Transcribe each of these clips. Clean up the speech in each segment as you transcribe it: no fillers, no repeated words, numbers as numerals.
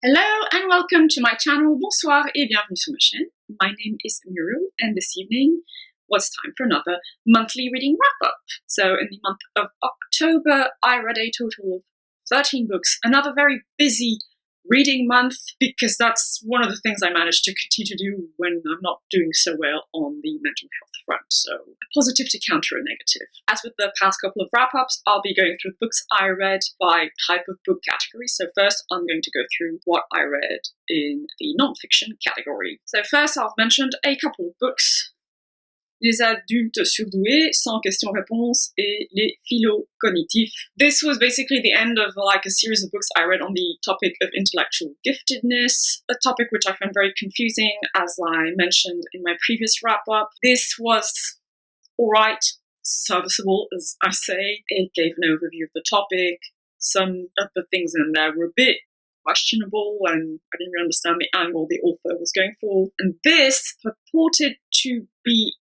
Hello and welcome to my channel. Bonsoir et bienvenue sur ma chaîne. My name is Muriel and this evening was time for another monthly reading wrap-up. So in the month of October, I read a total of 13 books. Another very busy reading month because that's one of the things I managed to continue to do when I'm not doing so well on the mental health front. So a positive to counter a negative. As with the past couple of wrap-ups, I'll be going through the books I read by type of book category. So first, I'm going to go through what I read in the non-fiction category. So first, I've mentioned a couple of books. Les adultes surdoués, sans questions-réponses, et les Philo-cognitifs. This was basically the end of a series of books I read on the topic of intellectual giftedness, a topic which I found very confusing, as I mentioned in my previous wrap-up. This was alright, serviceable, as I say. It gave an overview of the topic. Some of the things in there were a bit questionable, and I didn't really understand the angle the author was going for. And this purported to be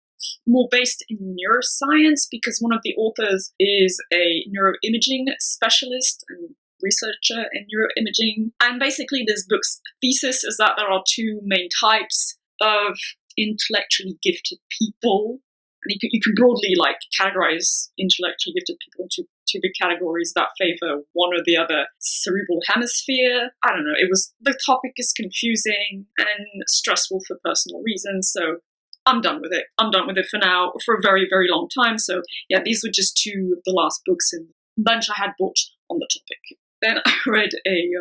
more based in neuroscience because one of the authors is a neuroimaging specialist and researcher in neuroimaging. And basically this book's thesis is that there are two main types of intellectually gifted people. And you can broadly categorize intellectually gifted people into two big categories that favor one or the other cerebral hemisphere. I don't know, the topic is confusing and stressful for personal reasons, so I'm done with it. I'm done with it for now, for a very, very long time. So yeah, these were just two of the last books in the bunch I had bought on the topic. Then I read a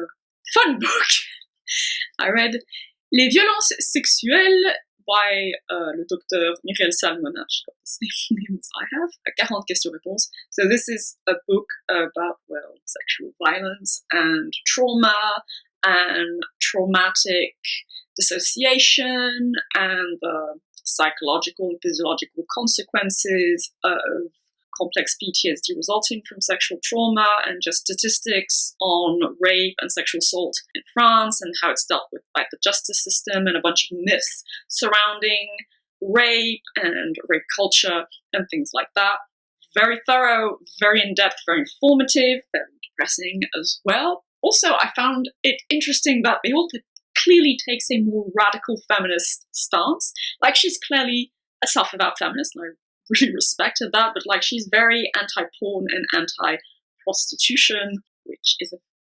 fun book. I read Les violences sexuelles by le docteur Muriel Salmona. She's got the same name as I have. 40 questions-réponses. So this is a book about, sexual violence and trauma and traumatic dissociation and psychological and physiological consequences of complex PTSD resulting from sexual trauma, and just statistics on rape and sexual assault in France and how it's dealt with by the justice system, and a bunch of myths surrounding rape and rape culture and things like that. Very thorough, very in-depth, very informative, very depressing as well. Also, I found it interesting that the author clearly takes a more radical feminist stance. She's clearly a self-avowed feminist, and I really respected that, but she's very anti-porn and anti-prostitution, which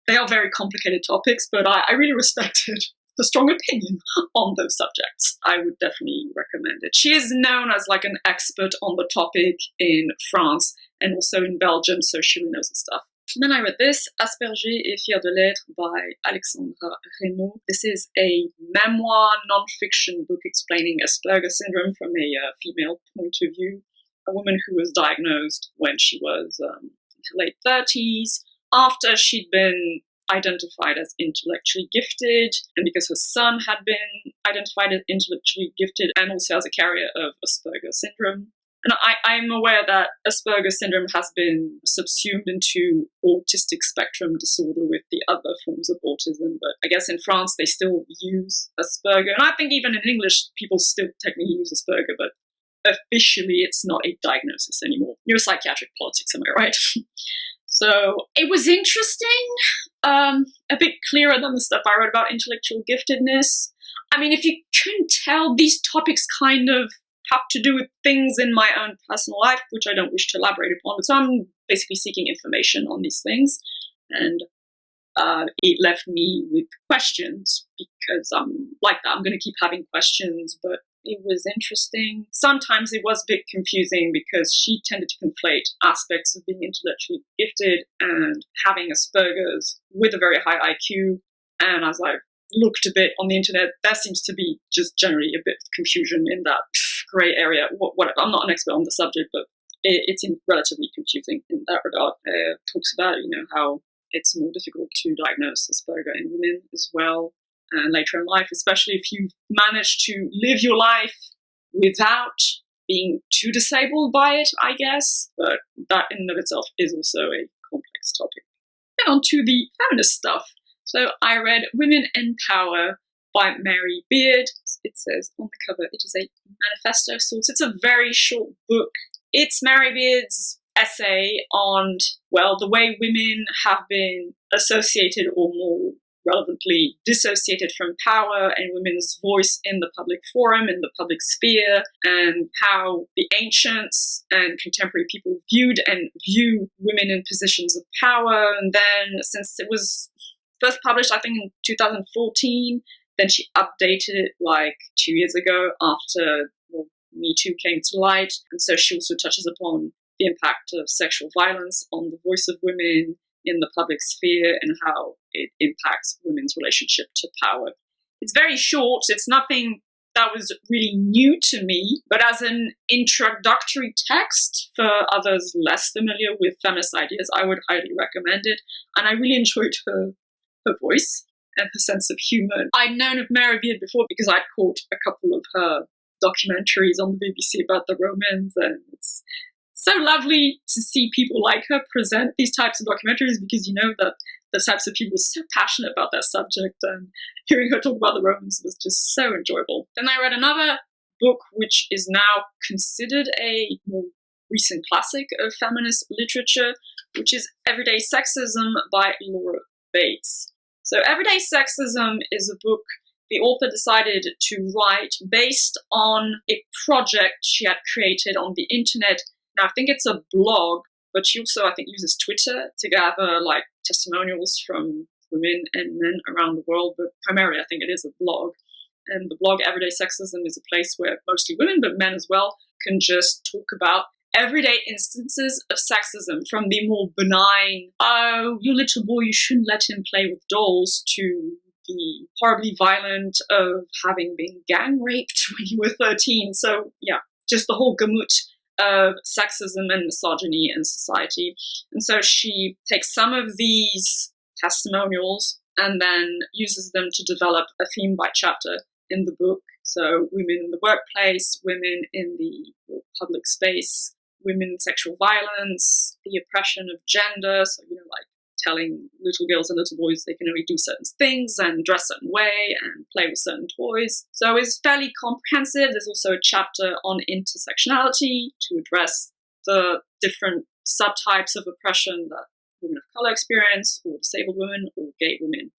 they are very complicated topics, but I really respected the strong opinion on those subjects. I would definitely recommend it. She is known as an expert on the topic in France and also in Belgium, so she really knows the stuff. And then I read this, Asperger et fière by Alexandra Reynaud. This is a memoir, non-fiction book explaining Asperger syndrome from a female point of view. A woman who was diagnosed when she was in her late 30s, after she'd been identified as intellectually gifted, and because her son had been identified as intellectually gifted and also as a carrier of Asperger syndrome. And I'm aware that Asperger syndrome has been subsumed into autistic spectrum disorder with the other forms of autism, but I guess in France they still use Asperger. And I think even in English people still technically use Asperger, but officially it's not a diagnosis anymore. Neuropsychiatric politics, am I right? So it was interesting, a bit clearer than the stuff I read about intellectual giftedness. I mean, if you couldn't tell, these topics kind of have to do with things in my own personal life, which I don't wish to elaborate upon. So I'm basically seeking information on these things. And it left me with questions because I'm like that. I'm going to keep having questions, but it was interesting. Sometimes it was a bit confusing because she tended to conflate aspects of being intellectually gifted and having Asperger's with a very high IQ. And as I looked a bit on the internet, there seems to be just generally a bit of confusion in that grey area. Whatever. I'm not an expert on the subject, but it's relatively confusing in that regard. Talks about how it's more difficult to diagnose Asperger in women as well, and later in life, especially if you've managed to live your life without being too disabled by it, I guess. But that in and of itself is also a complex topic. Then on to the feminist stuff. So I read Women in Power by Mary Beard. It says on the cover it is a manifesto of sorts. It's a very short book. It's Mary Beard's essay on, the way women have been associated or more relevantly dissociated from power and women's voice in the public forum, in the public sphere, and how the ancients and contemporary people viewed and view women in positions of power. And then, since it was first published, I think in 2014, then she updated it like 2 years ago after Me Too came to light. And so she also touches upon the impact of sexual violence on the voice of women in the public sphere and how it impacts women's relationship to power. It's very short. It's nothing that was really new to me, but as an introductory text for others less familiar with feminist ideas, I would highly recommend it. And I really enjoyed her voice and her sense of humor. I'd known of Mary Beard before because I'd caught a couple of her documentaries on the BBC about the Romans, and it's so lovely to see people like her present these types of documentaries, because you know that the types of people are so passionate about their subject, and hearing her talk about the Romans was just so enjoyable. Then I read another book which is now considered a more recent classic of feminist literature, which is Everyday Sexism by Laura Bates. So Everyday Sexism is a book the author decided to write based on a project she had created on the internet. Now, I think it's a blog, but she also, I think, uses Twitter to gather like testimonials from women and men around the world. But primarily, I think it is a blog. And the blog Everyday Sexism is a place where mostly women, but men as well, can just talk about everyday instances of sexism, from the more benign, oh, your little boy, you shouldn't let him play with dolls, to the horribly violent of having been gang raped when you were 13. So yeah, just the whole gamut of sexism and misogyny in society. And so she takes some of these testimonials and then uses them to develop a theme by chapter in the book. So women in the workplace, women in the public space, women in sexual violence, the oppression of gender. So, like telling little girls and little boys they can only do certain things and dress a certain way and play with certain toys. So it's fairly comprehensive. There's also a chapter on intersectionality to address the different subtypes of oppression that women of color experience, or disabled women, or gay women,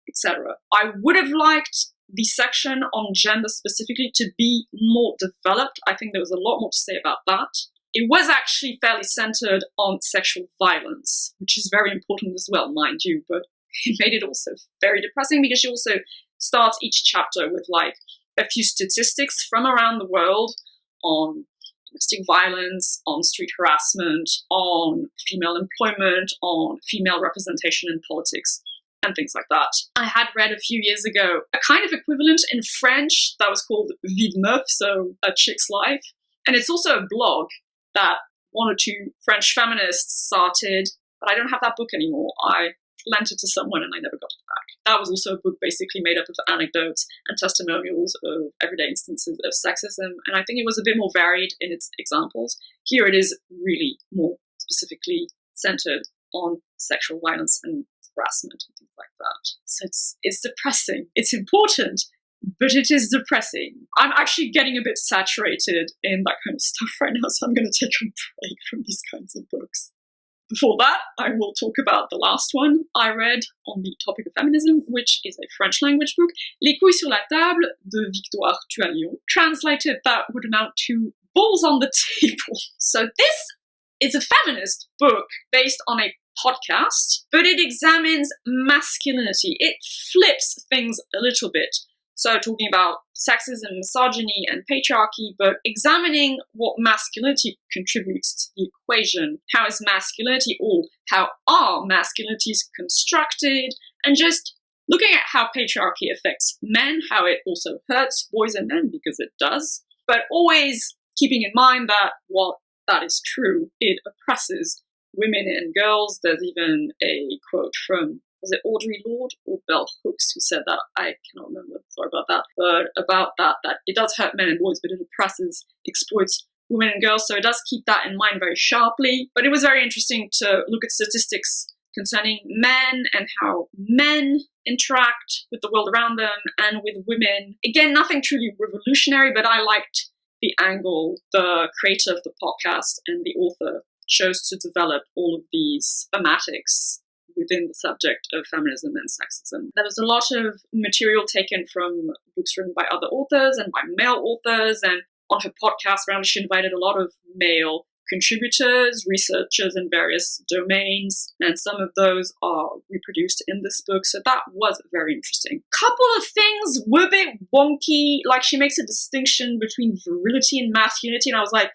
etc. I would have liked the section on gender specifically to be more developed. I think there was a lot more to say about that. It was actually fairly centered on sexual violence, which is very important as well, mind you, but it made it also very depressing, because she also starts each chapter with like a few statistics from around the world on domestic violence, on street harassment, on female employment, on female representation in politics, and things like that. I had read a few years ago a kind of equivalent in French that was called Vie de Meuf, so A Chick's Life. And it's also a blog that one or two French feminists started, but I don't have that book anymore. I lent it to someone and I never got it back. That was also a book basically made up of anecdotes and testimonials of everyday instances of sexism, and I think it was a bit more varied in its examples. Here it is really more specifically centered on sexual violence and harassment and things like that. So it's depressing. It's important, but it is depressing. I'm actually getting a bit saturated in that kind of stuff right now, so I'm going to take a break from these kinds of books. Before that, I will talk about the last one I read on the topic of feminism, which is a French language book, Les Couilles sur la table de Victoire Tuaillon. Translated, that would amount to Balls on the Table. So this is a feminist book based on a podcast, but it examines masculinity. It flips things a little bit. So talking about sexism, misogyny, and patriarchy, but examining what masculinity contributes to the equation. How is masculinity, or how are masculinities constructed? And just looking at how patriarchy affects men, how it also hurts boys and men, because it does. But always keeping in mind that while that is true, it oppresses women and girls. There's even a quote from, was it Audre Lorde or Bell Hooks who said that? I cannot remember, sorry about that. But about that it does hurt men and boys, but it oppresses, exploits women and girls. So it does keep that in mind very sharply. But it was very interesting to look at statistics concerning men and how men interact with the world around them and with women. Again, nothing truly revolutionary, but I liked the angle the creator of the podcast and the author chose to develop all of these thematics within the subject of feminism and sexism. There was a lot of material taken from books written by other authors and by male authors, and on her podcast, she invited a lot of male contributors, researchers in various domains, and some of those are reproduced in this book, so that was very interesting. Couple of things were a bit wonky, like she makes a distinction between virility and masculinity, and I was like,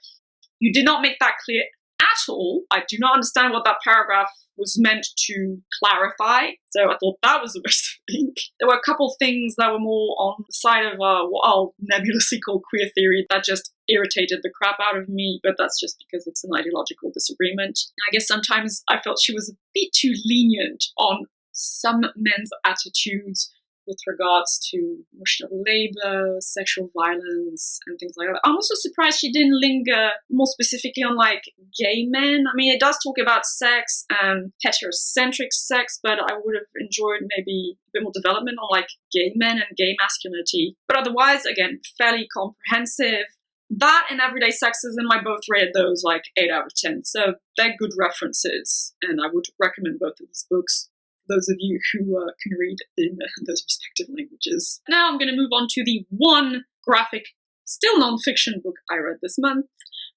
you did not make that clear at all. I do not understand what that paragraph was meant to clarify, so I thought that was a waste of ink. There were a couple of things that were more on the side of what I'll nebulously call queer theory that just irritated the crap out of me, but that's just because it's an ideological disagreement. I guess sometimes I felt she was a bit too lenient on some men's attitudes with regards to emotional labor, sexual violence, and things like that. I'm also surprised she didn't linger more specifically on, like, gay men. I mean, it does talk about sex and heterocentric sex, but I would have enjoyed maybe a bit more development on, like, gay men and gay masculinity. But otherwise, again, fairly comprehensive. That and Everyday Sexism, I both rated those like 8 out of 10. So they're good references, and I would recommend both of these books for those of you who can read in those respective languages. Now I'm going to move on to the one graphic, still non-fiction book I read this month,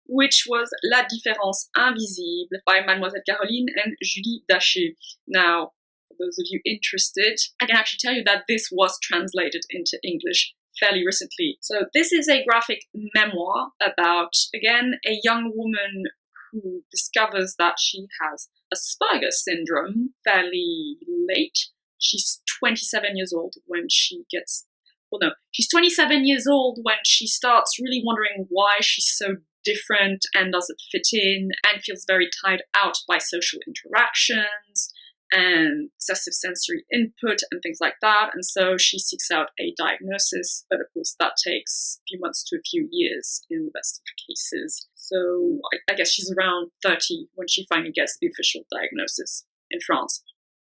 which was La Différence Invisible by Mlle Caroline and Julie Dachez. Now, for those of you interested, I can actually tell you that this was translated into English fairly recently. So this is a graphic memoir about, again, a young woman who discovers that she has Asperger syndrome fairly late. She's 27 years old when she gets, she's 27 years old when she starts really wondering why she's so different and doesn't fit in, and feels very tired out by social interactions and excessive sensory input and things like that. And so she seeks out a diagnosis, but of course that takes a few months to a few years in the best of cases. So I guess she's around 30 when she finally gets the official diagnosis in France.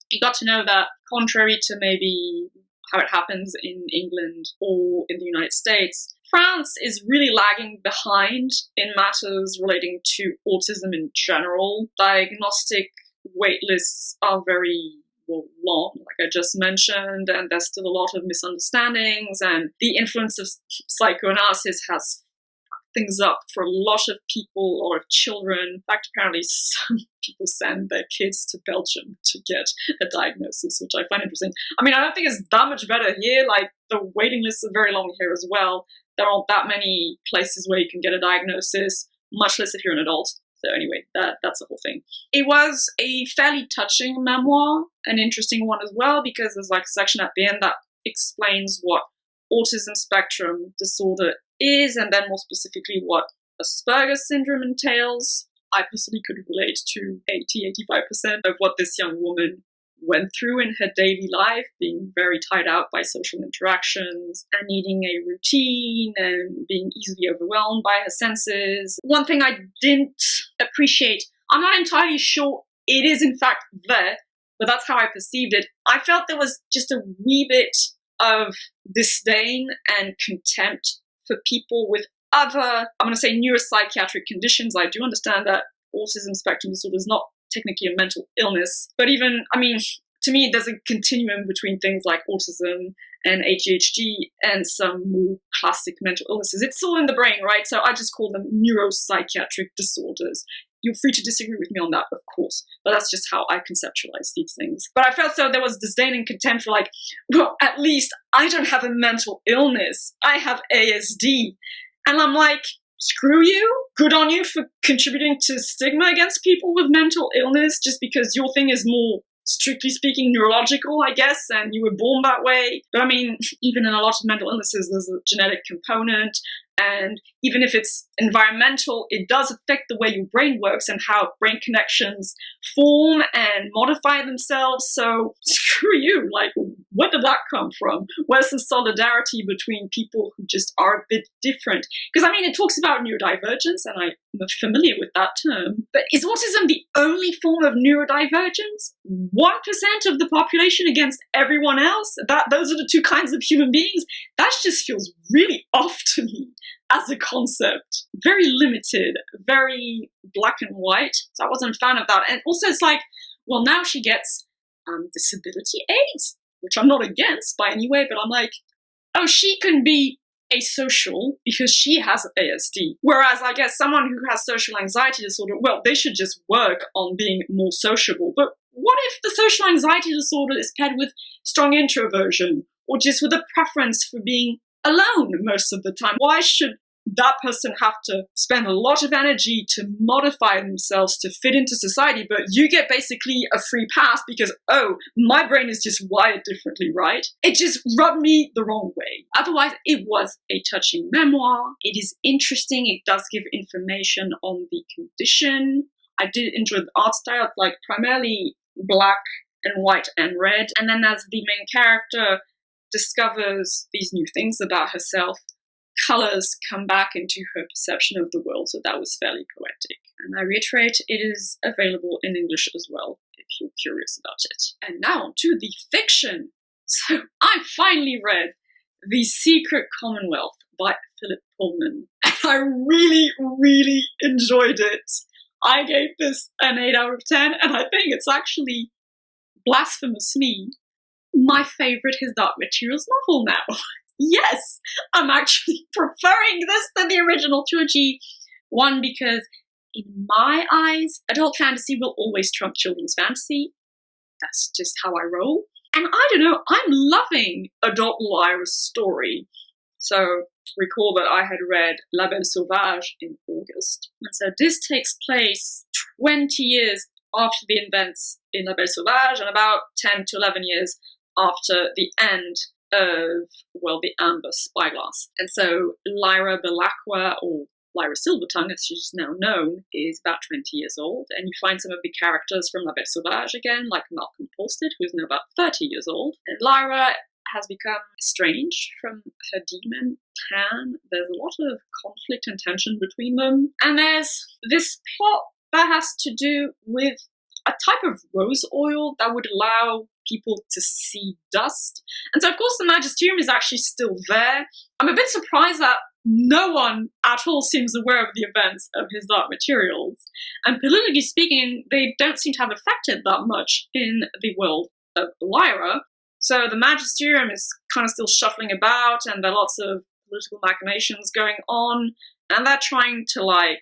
You got to know that, contrary to maybe how it happens in England or in the United States, France is really lagging behind in matters relating to autism in general. Diagnostic wait lists are very long, like I just mentioned, and there's still a lot of misunderstandings, and the influence of psychoanalysis has fucked things up for a lot of people, a lot of children. In fact, apparently some people send their kids to Belgium to get a diagnosis, which I find interesting. I mean, I don't think it's that much better here. Like, the waiting lists are very long here as well. There aren't that many places where you can get a diagnosis, much less if you're an adult. So anyway, that's the whole thing. It was a fairly touching memoir, an interesting one as well, because there's like a section at the end that explains what autism spectrum disorder is, and then more specifically what Asperger syndrome entails. I personally could relate to 80-85% of what this young woman went through in her daily life, being very tied out by social interactions and needing a routine and being easily overwhelmed by her senses. One thing I didn't appreciate, I'm not entirely sure it is in fact there, but that's how I perceived it. I felt there was just a wee bit of disdain and contempt for people with other, I'm going to say, neuropsychiatric conditions. I do understand that autism spectrum disorder is not technically a mental illness, but even, I mean, to me, there's a continuum between things like autism and ADHD and some more classic mental illnesses. It's all in the brain, right? So I just call them neuropsychiatric disorders. You're free to disagree with me on that, of course, but that's just how I conceptualize these things. But I felt so there was disdain and contempt for, like, well, at least I don't have a mental illness. I have ASD. And I'm like, screw you. Good on you for contributing to stigma against people with mental illness just because your thing is more, strictly speaking, neurological, I guess, and you were born that way. But I mean, even in a lot of mental illnesses, there's a genetic component. And even if it's environmental, it does affect the way your brain works and how brain connections form and modify themselves. So screw you. Like, where did that come from? Where's the solidarity between people who just are a bit different? Because, I mean, it talks about neurodivergence, and I'm familiar with that term. But is autism the only form of neurodivergence? 1% of the population against everyone else? Those are the two kinds of human beings? That just feels really off to me as a concept. Very limited, very black and white. So I wasn't a fan of that. And also it's like, well, now she gets disability aids, which I'm not against by any way, but I'm like, oh, she can be asocial because she has ASD. Whereas I guess someone who has social anxiety disorder, well, they should just work on being more sociable. But what if the social anxiety disorder is paired with strong introversion or just with a preference for being alone most of the time? Why should that person have to spend a lot of energy to modify themselves to fit into society, but you get basically a free pass because, oh, my brain is just wired differently, right? It just rubbed me the wrong way. Otherwise, it was a touching memoir. It is interesting. It does give information on the condition. I did enjoy the art style. It's like primarily black and white and red. And then as the main character discovers these new things about herself, colors come back into her perception of the world, so that was fairly poetic. And I reiterate, it is available in English as well, if you're curious about it. And now on to the fiction. So I finally read The Secret Commonwealth by Philip Pullman, and I really, really enjoyed it. I gave this an 8 out of 10, and I think it's actually, blasphemous me, my favorite His Dark Materials novel now. Yes, I'm actually preferring this to the original trilogy. One, because in my eyes, adult fantasy will always trump children's fantasy. That's just how I roll. And I don't know, I'm loving adult Lyra's story. So recall that I had read La Belle Sauvage in August. And so this takes place 20 years after the events in La Belle Sauvage and about 10 to 11 years after the end of, well, the Amber Spyglass. And so Lyra Belacqua, or Lyra Silvertongue, as she's now known, is about 20 years old. And you find some of the characters from La Belle Sauvage again, like Malcolm Polstead, who's now about 30 years old. And Lyra has become estranged from her demon, Pan. There's a lot of conflict and tension between them. And there's this plot that has to do with a type of rose oil that would allow people to see dust. And so, of course, the Magisterium is actually still there. I'm a bit surprised that no one at all seems aware of the events of His Dark Materials. And politically speaking, they don't seem to have affected that much in the world of Lyra. So the Magisterium is kind of still shuffling about, and there are lots of political machinations going on, and they're trying to,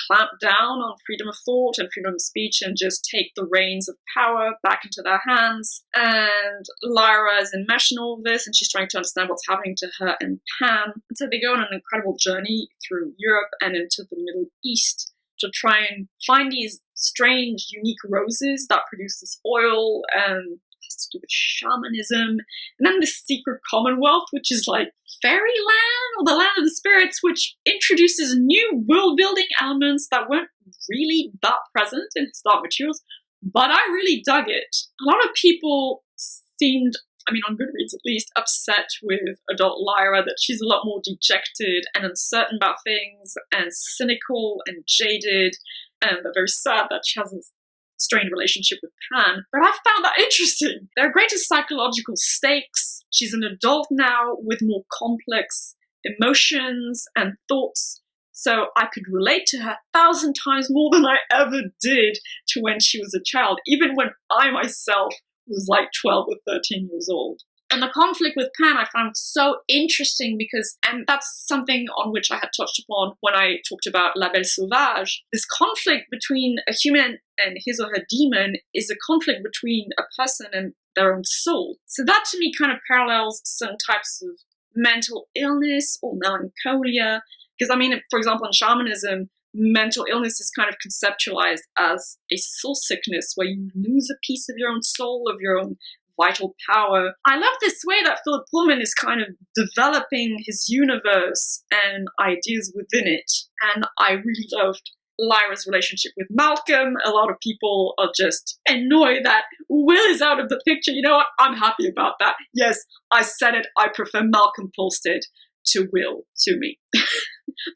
clamp down on freedom of thought and freedom of speech and just take the reins of power back into their hands. And Lyra is enmeshed in all of this, and she's trying to understand what's happening to her and Pan. And so they go on an incredible journey through Europe and into the Middle East to try and find these strange, unique roses that produce this oil, and has to do with shamanism. And then the Secret Commonwealth, which is like fairyland or the land of the spirits, which introduces new world-building elements that weren't really that present in His Dark Materials, but I really dug it. A lot of people seemed, on Goodreads at least, upset with adult Lyra, that she's a lot more dejected and uncertain about things and cynical and jaded, and they're very sad that she has this strained relationship with Pan. But I found that interesting. There are greater psychological stakes. She's an adult now with more complex emotions and thoughts, so I could relate to her 1,000 times more than I ever did to when she was a child, even when I myself was 12 or 13 years old. And the conflict with Pan I found so interesting because, and that's something on which I had touched upon when I talked about La Belle Sauvage, this conflict between a human and his or her demon is a conflict between a person and their own soul. So that to me kind of parallels certain types of mental illness or melancholia. Because for example, in shamanism, mental illness is kind of conceptualized as a soul sickness where you lose a piece of your own soul, of your own vital power. I love this way that Philip Pullman is kind of developing his universe and ideas within it. And I really loved Lyra's relationship with Malcolm. A lot of people are just annoyed that Will is out of the picture. You know what? I'm happy about that. Yes, I said it. I prefer Malcolm Polstead to Will to me.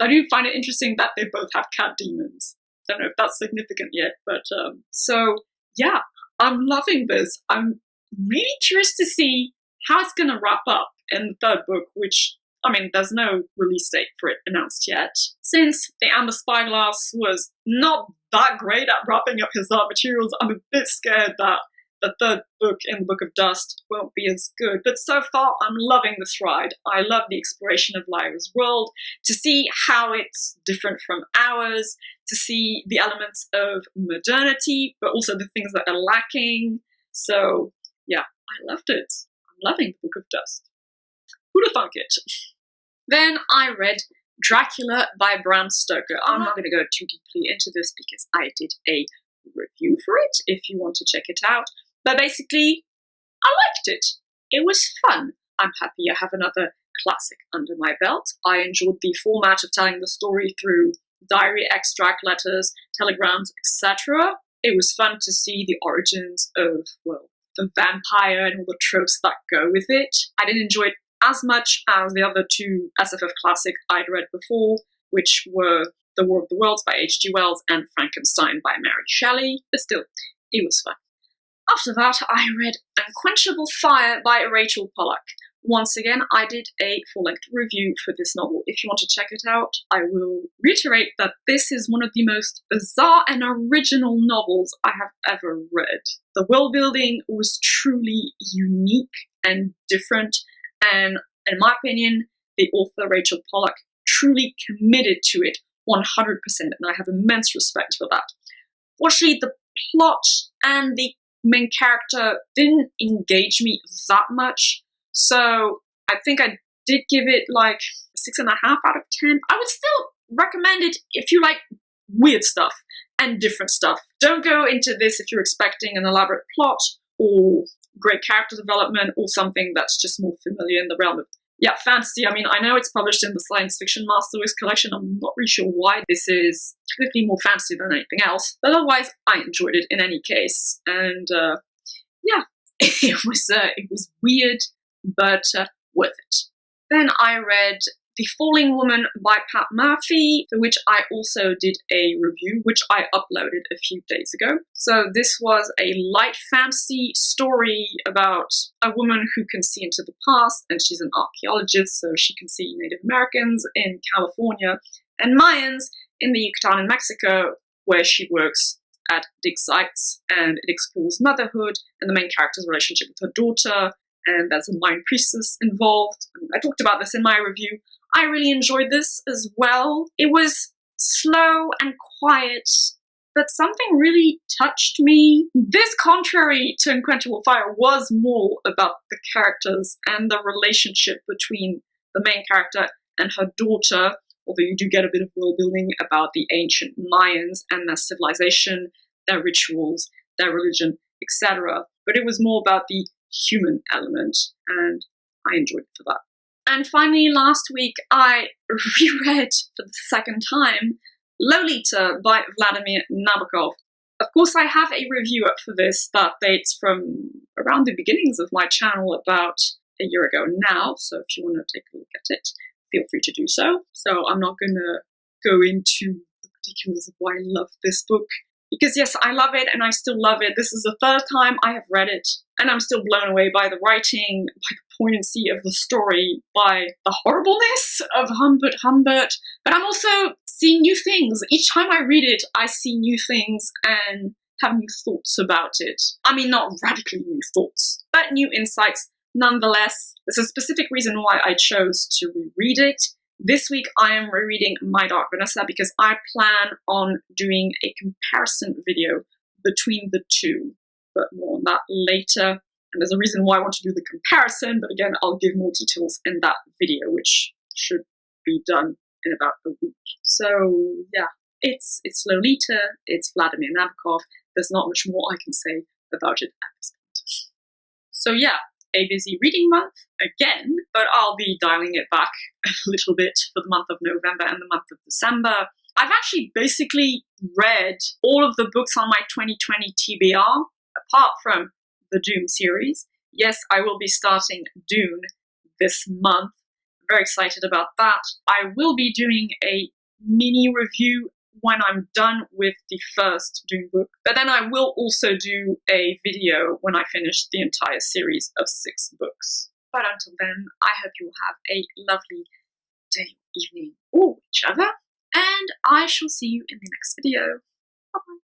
I do find it interesting that they both have cat demons. Don't know if that's significant yet, but so yeah, I'm loving this. I'm really curious to see how it's going to wrap up in the third book, which, there's no release date for it announced yet. Since the Amber Spyglass was not that great at wrapping up His Dark Materials, I'm a bit scared that the third book in the Book of Dust won't be as good. But so far, I'm loving this ride. I love the exploration of Lyra's world, to see how it's different from ours, to see the elements of modernity, but also the things that are lacking. So, yeah, I loved it. I'm loving the Book of Dust. Who'd have thunk it? Then I read Dracula by Bram Stoker. I'm not going to go too deeply into this because I did a review for it, if you want to check it out. But basically, I liked it. It was fun. I'm happy I have another classic under my belt. I enjoyed the format of telling the story through diary extract, letters, telegrams, etc. It was fun to see the origins of, well, the vampire and all the tropes that go with it. I didn't enjoy it as much as the other two SFF classics I'd read before, which were The War of the Worlds by H.G. Wells and Frankenstein by Mary Shelley, but still, it was fun. After that, I read Unquenchable Fire by Rachel Pollack. Once again, I did a full-length review for this novel. If you want to check it out, I will reiterate that this is one of the most bizarre and original novels I have ever read. The world building was truly unique and different, and in my opinion, the author Rachel Pollack truly committed to it 100%, and I have immense respect for that. Fortunately, the plot and the main character didn't engage me that much, so I think I did give it like 6.5 out of 10. I would still recommend it if you like weird stuff and different stuff. Don't go into this if you're expecting an elaborate plot or great character development or something that's just more familiar in the realm of, yeah, fantasy. I mean, I know it's published in the Science Fiction Masterworks collection. I'm not really sure why. This is typically more fantasy than anything else. But otherwise, I enjoyed it in any case. And yeah, it was weird, but worth it. Then I read The Falling Woman by Pat Murphy, for which I also did a review, which I uploaded a few days ago. So this was a light fantasy story about a woman who can see into the past, and she's an archaeologist, so she can see Native Americans in California and Mayans in the Yucatan in Mexico, where she works at dig sites, and it explores motherhood and the main character's relationship with her daughter, and there's a Mayan priestess involved. I talked about this in my review. I really enjoyed this as well. It was slow and quiet, but something really touched me. This, contrary to Unquenchable Fire, was more about the characters and the relationship between the main character and her daughter, although you do get a bit of world building about the ancient Mayans and their civilization, their rituals, their religion, etc. But it was more about the human element, and I enjoyed it for that. And finally, last week, I reread for the second time Lolita by Vladimir Nabokov. Of course, I have a review up for this that dates from around the beginnings of my channel, about a year ago now, so if you want to take a look at it, feel free to do so. So I'm not going to go into the particulars of why I love this book, because yes, I love it and I still love it. This is the third time I have read it, and I'm still blown away by the writing, by the poignancy of the story, by the horribleness of Humbert. But I'm also seeing new things. Each time I read it, I see new things and have new thoughts about it. I mean, not radically new thoughts, but new insights nonetheless. There's a specific reason why I chose to reread it. This week I am rereading My Dark Vanessa because I plan on doing a comparison video between the two, but more on that later. And there's a reason why I want to do the comparison, but again, I'll give more details in that video, which should be done in about a week. So yeah, it's Lolita, it's Vladimir Nabokov. There's not much more I can say about it at this point. So yeah, a busy reading month again, but I'll be dialing it back a little bit for the month of November and the month of December. I've actually basically read all of the books on my 2020 TBR, apart from the Dune series. Yes, I will be starting Dune this month. I'm very excited about that. I will be doing a mini review when I'm done with the first Dune book, but then I will also do a video when I finish the entire series of 6 books. But until then, I hope you'll have a lovely day, evening, or whichever, and I shall see you in the next video. Bye-bye.